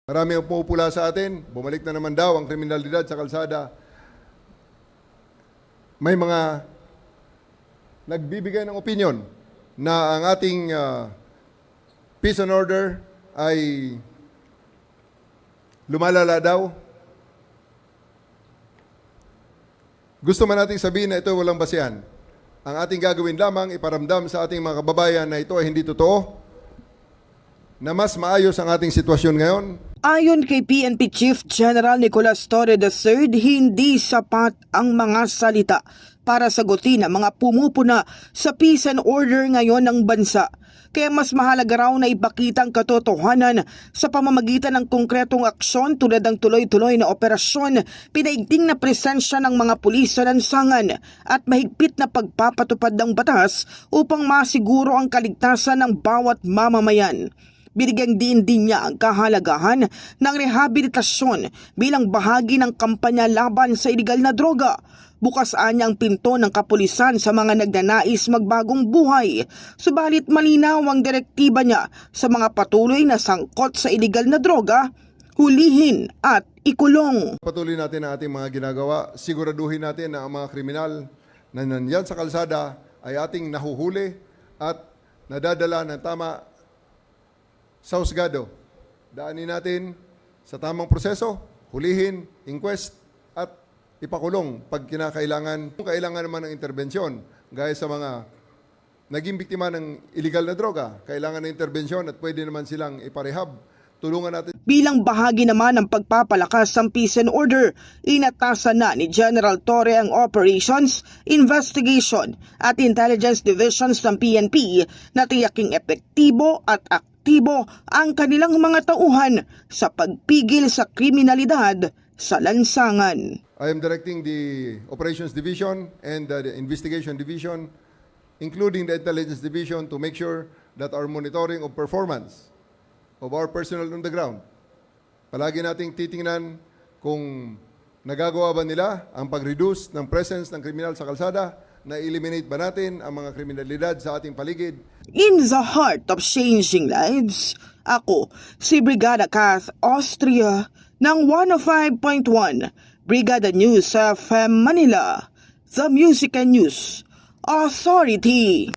Marami ang pumupula sa atin, bumalik na naman daw ang kriminalidad sa kalsada. May mga nagbibigay ng opinion na ang ating peace and order ay lumalala daw. Gusto man nating sabihin na ito walang basehan. Ang ating gagawin lamang, iparamdam sa ating mga kababayan na ito ay hindi totoo, na mas maayos ang ating sitwasyon ngayon. Ayon kay PNP Chief General Nicolas Torre III, hindi sapat ang mga salita para sagutin ang mga pumupuna sa peace and order ngayon ng bansa. Kaya mas mahalaga raw na ipakita ang katotohanan sa pamamagitan ng konkretong aksyon tulad ng tuloy-tuloy na operasyon, pinaigting na presensya ng mga pulis sa lansangan at mahigpit na pagpapatupad ng batas upang masiguro ang kaligtasan ng bawat mamamayan. Binigyang din niya ang kahalagahan ng rehabilitasyon bilang bahagi ng kampanya laban sa iligal na droga. Bukas niya ang pinto ng kapulisan sa mga nagnanais magbagong buhay. Subalit malinaw ang direktiba niya sa mga patuloy na sangkot sa iligal na droga, hulihin at ikulong. Patuloy natin ang ating mga ginagawa. Siguraduhin natin na ang mga kriminal na nandyan sa kalsada ay ating nahuhuli at nadadala ng tama sa husgado. Daanin natin sa tamang proseso, hulihin, inquest, at ipakulong pag kinakailangan. Kung kailangan naman ng interbensyon, gaya sa mga naging biktima ng illegal na droga, kailangan ng interbensyon at pwede naman silang iparehab. Tulungan natin. Bilang bahagi naman ng pagpapalakas ng peace and order, inatasan na ni General Torre ang Operations, Investigation at Intelligence Divisions ng PNP na tiyaking epektibo at aktibo ang kanilang mga tauhan sa pagpigil sa kriminalidad sa lansangan. I am directing the Operations Division and the Investigation Division, including the Intelligence Division, to make sure that our monitoring of performance of our personnel on the ground, palagi nating titingnan kung nagagawa ba nila ang pag-reduce ng presence ng kriminal sa kalsada, na-eliminate ba natin ang mga kriminalidad sa ating paligid. In the heart of changing lives, ako si Brigada Kath Austria ng 105.1 Brigada News FM Manila, The Music and News Authority.